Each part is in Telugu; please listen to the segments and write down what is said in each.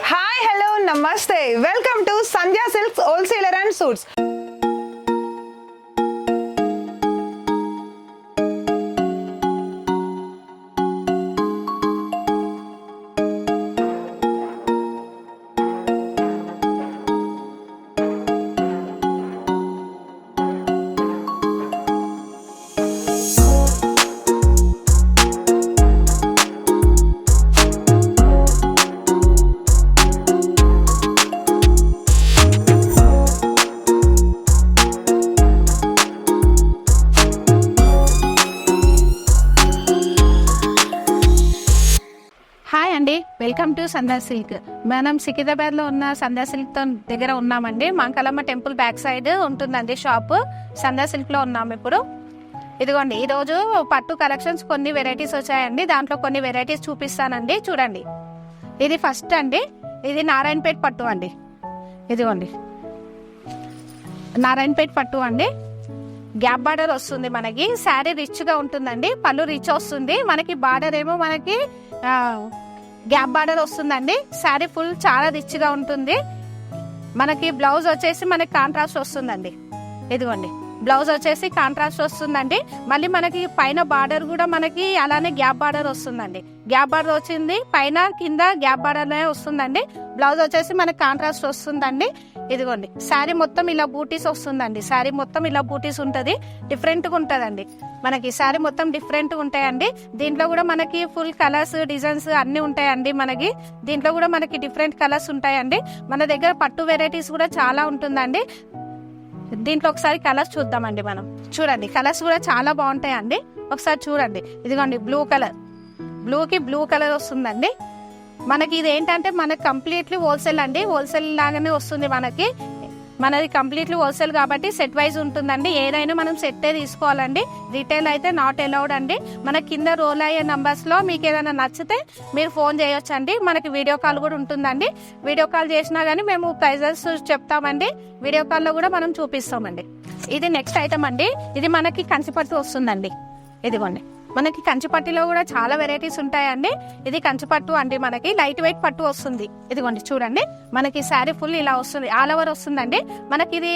Hi, hello, namaste. Welcome to Sandhya Silks Wholesaler and Suits. Hi అండి, వెల్కమ్ టు సంధ్యా సిల్క్. మనం సికింద్రాబాద్ లో ఉన్న సంధ్యా సిల్క్ దగ్గర ఉన్నామండి. మాంకాలమ్మ టెంపుల్ బ్యాక్ సైడ్ ఉంటుందండి షాప్. సంధ్యా సిల్క్ లో ఉన్నాము ఇప్పుడు. ఇదిగోండి, ఈ రోజు పట్టు కలెక్షన్స్ కొన్ని వెరైటీస్ వచ్చాయండి. దాంట్లో కొన్ని వెరైటీస్ చూపిస్తానండి, చూడండి. ఇది ఫస్ట్ అండి, ఇది నారాయణపేట పట్టు అండి. ఇదిగోండి, నారాయణపేట పట్టు అండి. గ్యాప్ బార్డర్ వస్తుంది మనకి. శారీ రిచ్ గా ఉంటుందండి, పళ్ళు రిచ్ వస్తుంది మనకి. బార్డర్ ఏమో మనకి గ్యాప్ బార్డర్ వస్తుందండి. శారీ ఫుల్ చాలా రిచ్ గా ఉంటుంది మనకి. బ్లౌజ్ వచ్చేసి మనకి కాంట్రాస్ట్ వస్తుందండి. ఇదిగోండి, బ్లౌజ్ వచ్చేసి కాంట్రాస్ట్ వస్తుందండి. మళ్ళీ మనకి పైన బార్డర్ కూడా మనకి అలానే గ్యాప్ బార్డర్ వస్తుందండి. గ్యాప్ బార్డర్ వచ్చింది, పైన కింద గ్యాప్ బార్డర్ వస్తుందండి. బ్లౌజ్ వచ్చేసి మనకి కాంట్రాస్ట్ వస్తుందండి. ఇదిగోండి, శారీ మొత్తం ఇలా బూటీస్ వస్తుందండి. శారీ మొత్తం ఇలా బూటీస్ ఉంటది, డిఫరెంట్ గా ఉంటదండి మనకి. శారీ మొత్తం డిఫరెంట్ గా ఉంటాయండి. దీంట్లో కూడా మనకి ఫుల్ కలర్స్, డిజైన్స్ అన్ని ఉంటాయండి మనకి. దీంట్లో కూడా మనకి డిఫరెంట్ కలర్స్ ఉంటాయండి. మన దగ్గర పట్టు వెరైటీస్ కూడా చాలా ఉంటుందండి. దీంట్లో ఒకసారి కలర్స్ చూద్దామండి మనం. చూడండి, కలర్స్ కూడా చాలా బాగుంటాయండి. ఒకసారి చూడండి. ఇదిగోండి, బ్లూ కలర్, బ్లూకి బ్లూ కలర్ వస్తుందండి మనకి. ఇది ఏంటంటే మనకి కంప్లీట్లీ హోల్సేల్ అండి. హోల్సేల్ లాగానే వస్తుంది మనకి. మనది కంప్లీట్లీ హోల్సేల్ కాబట్టి సెట్ వైజ్ ఉంటుందండి. ఏదైనా మనం సెట్టే తీసుకోవాలండి. రిటైల్ అయితే నాట్ అలౌడ్ అండి. మన కింద రోల్ అయ్యే నంబర్స్ లో మీకు ఏదైనా నచ్చితే మీరు ఫోన్ చేయొచ్చండి. మనకి వీడియో కాల్ కూడా ఉంటుందండి. వీడియో కాల్ చేసినా గానీ మేము ప్రైజెస్ చెప్తామండి. వీడియో కాల్ లో కూడా మనం చూపిస్తామండి. ఇది నెక్స్ట్ ఐటమ్ అండి. ఇది మనకి కంచిపట్టు వస్తుందండి. ఇదిగోండి, మనకి కంచిపట్టులో కూడా చాలా వెరైటీస్ ఉంటాయండి. ఇది కంచిపట్టు అండి, మనకి లైట్ వెయిట్ పట్టు వస్తుంది. ఇదిగోండి, చూడండి, మనకి శారీ ఫుల్ ఇలా వస్తుంది, ఆల్ ఓవర్ వస్తుందండి. మనకి ఇది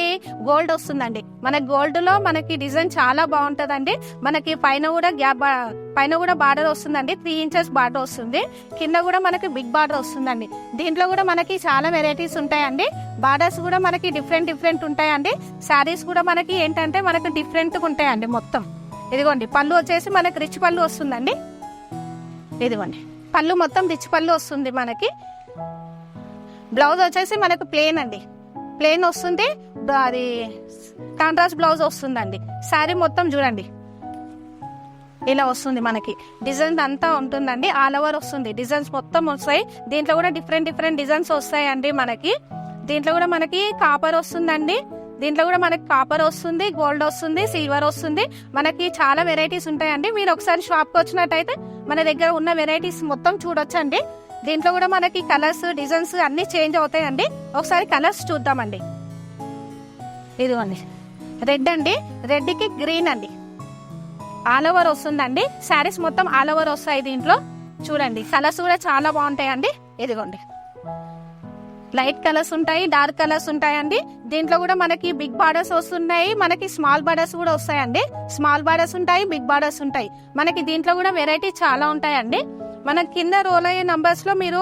గోల్డ్ వస్తుందండి. మన గోల్డ్ లో మనకి డిజైన్ చాలా బాగుంటదండి. మనకి పైన కూడా బార్డర్ వస్తుందండి. 3 inches బార్డర్ వస్తుంది. కింద కూడా మనకి బిగ్ బార్డర్ వస్తుందండి. దీంట్లో కూడా మనకి చాలా వెరైటీస్ ఉంటాయండి. బార్డర్స్ కూడా మనకి డిఫరెంట్ ఉంటాయండి. శారీస్ కూడా మనకి ఏంటంటే మనకి డిఫరెంట్ గా ఉంటాయండి మొత్తం. ఇదిగోండి, పళ్ళు వచ్చేసి మనకి రిచ్ పళ్ళు వస్తుందండి. ఇదిగోండి, పళ్ళు మొత్తం రిచ్ పళ్ళు వస్తుంది మనకి. బ్లౌజ్ వచ్చేసి మనకు ప్లేన్ అండి, ప్లేన్ వస్తుంది. అది కాంట్రాస్ట్ బ్లౌజ్ వస్తుందండి. శారీ మొత్తం చూడండి ఇలా వస్తుంది మనకి. డిజైన్ అంతా ఉంటుందండి, ఆల్ ఓవర్ వస్తుంది. డిజైన్స్ మొత్తం వస్తాయి. దీంట్లో కూడా డిఫరెంట్ డిజైన్స్ వస్తాయండి మనకి. దీంట్లో కూడా మనకి కాపర్ వస్తుందండి. దీంట్లో కూడా మనకి కాపర్ వస్తుంది, గోల్డ్ వస్తుంది, సిల్వర్ వస్తుంది. మనకి చాలా వెరైటీస్ ఉంటాయండి. మీరు ఒకసారి షాప్ కి వచ్చినట్టయితే మన దగ్గర ఉన్న వెరైటీస్ మొత్తం చూడొచ్చండి. దీంట్లో కూడా మనకి కలర్స్, డిజైన్స్ అన్ని చేంజ్ అవుతాయండి. ఒకసారి కలర్స్ చూద్దామండి. ఇదిగోండి, రెడ్ అండి, రెడ్ కి గ్రీన్ అండి, ఆల్ ఓవర్ వస్తుందండి. శారీస్ మొత్తం ఆల్ ఓవర్ వస్తాయి దీంట్లో. చూడండి, కలర్స్ కూడా చాలా బాగుంటాయండి. ఇదిగోండి, లైట్ కలర్స్ ఉంటాయి, డార్క్ కలర్స్ ఉంటాయండి. దీంట్లో కూడా మనకి బిగ్ బార్డర్స్ వస్తున్నాయి, మనకి స్మాల్ బార్డర్స్ కూడా వస్తాయండి. స్మాల్ బార్డర్స్ ఉంటాయి, బిగ్ బార్డర్స్ ఉంటాయి మనకి. దీంట్లో కూడా వెరైటీ చాలా ఉంటాయండి. మన కింద రోల్ అయ్యే నంబర్స్ లో మీరు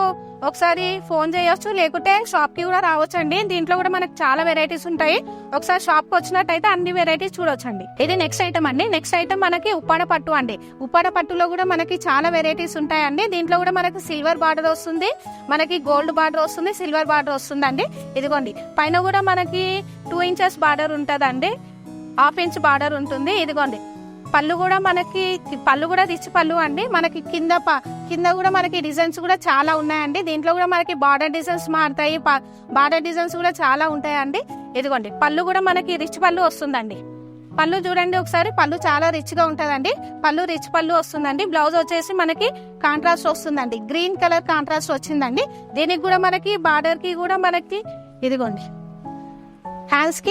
ఒకసారి ఫోన్ చేయొచ్చు, లేకుంటే షాప్ కి కూడా రావచ్చండి. దీంట్లో కూడా మనకి చాలా వెరైటీస్ ఉంటాయి. ఒకసారి షాప్ కి వచ్చినట్టయితే అన్ని వెరైటీస్ చూడొచ్చండి. ఇది నెక్స్ట్ ఐటమ్ అండి. నెక్స్ట్ ఐటమ్ మనకి ఉప్పాడ పట్టు అండి. ఉప్పాడ పట్టులో కూడా మనకి చాలా వెరైటీస్ ఉంటాయండి. దీంట్లో కూడా మనకి సిల్వర్ బార్డర్ వస్తుంది, మనకి గోల్డ్ బార్డర్ వస్తుంది, సిల్వర్ బార్డర్ వస్తుందండి. ఇదిగోండి, పైన కూడా మనకి 2 inches బార్డర్ ఉంటదండి, 1/2 inch బార్డర్ ఉంటుంది. ఇదిగోండి, పళ్ళు కూడా మనకి, పళ్ళు కూడా రిచ్ పళ్ళు అండి. మనకి కింద కూడా మనకి డిజైన్స్ కూడా చాలా ఉన్నాయండి. దీంట్లో కూడా మనకి బార్డర్ డిజైన్స్ మారుతాయి, బార్డర్ డిజైన్స్ కూడా చాలా ఉంటాయండి. ఇదిగోండి, పళ్ళు కూడా మనకి రిచ్ పళ్ళు వస్తుందండి. పళ్ళు చూడండి ఒకసారి, పళ్ళు చాలా రిచ్ గా ఉంటదండి. పళ్ళు రిచ్ పళ్ళు వస్తుందండి. బ్లౌజ్ వచ్చేసి మనకి కాంట్రాస్ట్ వస్తుందండి, గ్రీన్ కలర్ కాంట్రాస్ట్ వచ్చిందండి. దీనికి కూడా మనకి బార్డర్ కి కూడా మనకి ఇదిగోండి హ్యాండ్స్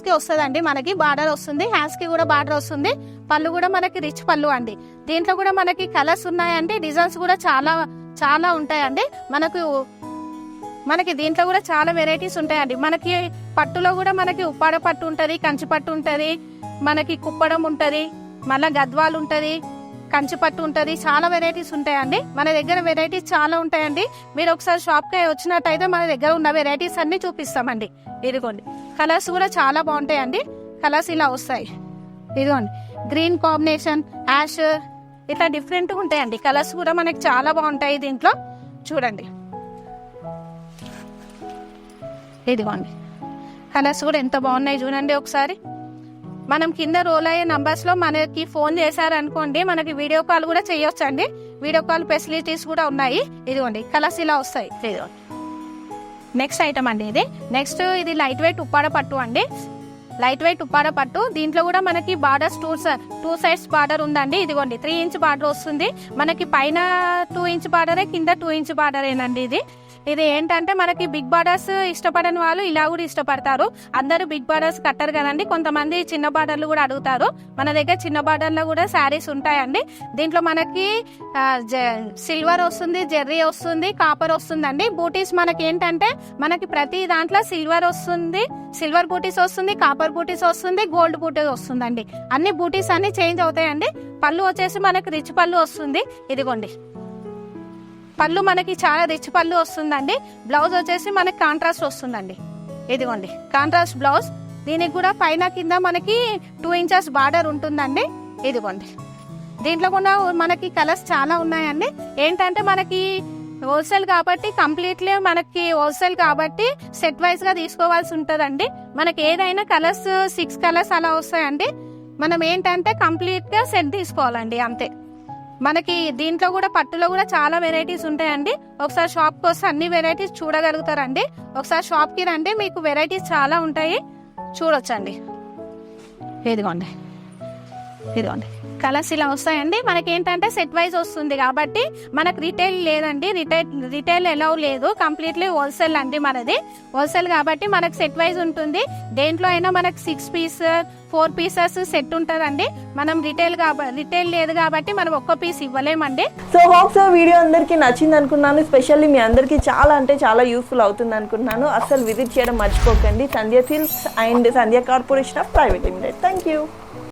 కి వస్తుందండి. మనకి బార్డర్ వస్తుంది, హ్యాండ్స్ కి కూడా బార్డర్ వస్తుంది. పళ్ళు కూడా మనకి రిచ్ పళ్ళు అండి. దీంట్లో కూడా మనకి కలర్స్ ఉన్నాయండి, డిజైన్స్ కూడా చాలా చాలా ఉంటాయండి. మనకు మనకి దీంట్లో కూడా చాలా వెరైటీస్ ఉంటాయండి. మనకి పట్టులో కూడా మనకి ఉప్పాడ పట్టు ఉంటుంది, కంచి పట్టు ఉంటుంది, మనకి కుప్పడం ఉంటుంది, మళ్ళీ గద్వాలు ఉంటుంది, కంచి పట్టు ఉంటుంది. చాలా వెరైటీస్ ఉంటాయండి. మన దగ్గర వెరైటీస్ చాలా ఉంటాయండి. మీరు ఒకసారి షాప్కి వచ్చినట్టయితే మన దగ్గర ఉన్న వెరైటీస్ అన్ని చూపిస్తామండి. ఇదిగోండి, కలర్స్ కూడా చాలా బాగుంటాయండి. కలర్స్ ఇలా వస్తాయి. ఇదిగోండి, గ్రీన్ కాంబినేషన్, యాష్, ఇట్లా డిఫరెంట్గా ఉంటాయండి. కలర్స్ కూడా మనకి చాలా బాగుంటాయి దీంట్లో. చూడండి, ఇదిగోండి, కలర్స్ కూడా ఎంత బాగున్నాయి చూడండి ఒకసారి. మనం కింద రోల్ అయ్యే నంబర్స్లో మనకి ఫోన్ చేశారనుకోండి, మనకి వీడియో కాల్ కూడా చేయొచ్చండి. వీడియో కాల్ ఫెసిలిటీస్ కూడా ఉన్నాయి. ఇదిగోండి, కలర్స్ ఇలా వస్తాయి. ఇదిగోండి, నెక్స్ట్ ఐటమ్ అండి ఇది. నెక్స్ట్ ఇది లైట్ వెయిట్ ఉప్పాడ పట్టు అండి. లైట్ వెయిట్ ఉప్పాడ పట్టు. దీంట్లో కూడా మనకి బార్డర్స్ టూ సైడ్స్ బార్డర్ ఉందండి. ఇదిగోండి, 3 ఇంచ్ బార్డర్ వస్తుంది మనకి. పైన 2 ఇంచ్ బార్డరే, కింద 2 ఇంచ్ బార్డరేనండి ఇది. ఇది ఏంటంటే మనకి బిగ్ బార్డర్స్ ఇష్టపడని వాళ్ళు ఇలా కూడా ఇష్టపడతారు. అందరూ బిగ్ బార్డర్స్ కట్టరు కదండి, కొంతమంది చిన్న బార్డర్లు కూడా అడుగుతారు. మన దగ్గర చిన్న బార్డర్లో కూడా శారీస్ ఉంటాయండి. దీంట్లో మనకి సిల్వర్ వస్తుంది, జెర్రీ వస్తుంది, కాపర్ వస్తుందండి. బూటీస్ మనకి ఏంటంటే మనకి ప్రతి దాంట్లో సిల్వర్ వస్తుంది, సిల్వర్ బూటీస్ వస్తుంది, కాపర్ బూటీస్ వస్తుంది, గోల్డ్ బూటీస్ వస్తుందండి. అన్ని బూటీస్ అన్ని చేంజ్ అవుతాయండి. పళ్ళు వచ్చేసి మనకి రిచ్ పళ్ళు వస్తుంది. ఇదిగోండి, పళ్ళు మనకి చాలా రిచ్ పళ్ళు వస్తుందండి. బ్లౌజ్ వచ్చేసి మనకి కాంట్రాస్ట్ వస్తుందండి. ఇదిగోండి, కాంట్రాస్ట్ బ్లౌజ్. దీనికి కూడా పైన కింద మనకి 2 ఇంచెస్ బార్డర్ ఉంటుందండి. ఇదిగోండి, దీంట్లో కూడా మనకి కలర్స్ చాలా ఉన్నాయండి. ఏంటంటే మనకి హోల్సేల్ కాబట్టి, కంప్లీట్లీ మనకి హోల్సేల్ కాబట్టి సెట్ వైజ్ గా తీసుకోవాల్సి ఉంటుందండి. మనకి ఏదైనా కలర్స్ 6 కలర్స్ అలా వస్తాయండి. మనం ఏంటంటే కంప్లీట్ గా సెట్ తీసుకోవాలండి, అంతే. మనకి దీంట్లో కూడా పట్టులో కూడా చాలా వెరైటీస్ ఉంటాయండి. ఒకసారి షాప్కి వస్తే అన్ని వెరైటీస్ చూడగలుగుతారండి. ఒకసారి షాప్కి రండి, మీకు వెరైటీస్ చాలా ఉంటాయి, చూడొచ్చండి. ఇదిగోండి, ఇదిగోండి, కలర్స్ ఇలా వస్తాయండి. మనకి ఏంటంటే సెట్ వైజ్ వస్తుంది కాబట్టి మనకు రిటైల్ లేదండి. రిటైల్ ఎలా లేదు, కంప్లీట్లీ హోల్సేల్ అండి మనది. హోల్సేల్ కాబట్టి మనకు సెట్ వైజ్ ఉంటుంది. దేంట్లో అయినా మనకు 6 పీస్ 4 పీసెస్ సెట్ ఉంటుందండి. మనం రిటైల్ లేదు కాబట్టి మనం ఒక్క పీస్ ఇవ్వలేమండి. సో హోప్ సో వీడియో అందరికీ నచ్చింది అనుకున్నాను. స్పెషల్లీ మీ అందరికీ చాలా అంటే చాలా యూస్ఫుల్ అవుతుంది అనుకుంటున్నాను. అసలు విజిట్ చేయడం మర్చిపోకండి. Sandhya silks and Sandhya corporation of private limited. Thank you.